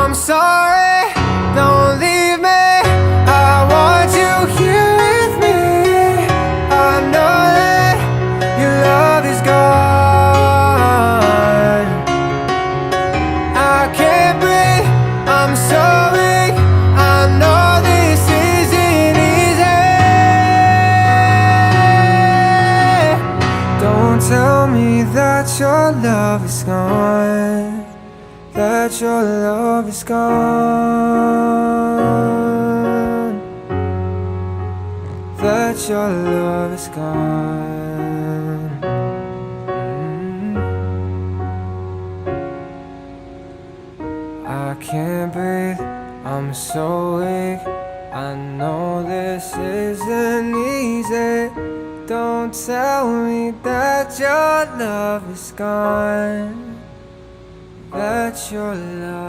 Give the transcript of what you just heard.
I'm sorry, don't leave me. I want you here with me. I know that your love is gone. I can't breathe, I'm so weak. I know this isn't easy. Don't tell me that your love is gone, that your love is gone, that your love is gone. I can't breathe, I'm so weak. I know this isn't easy. Don't tell me that your love is gone, that your love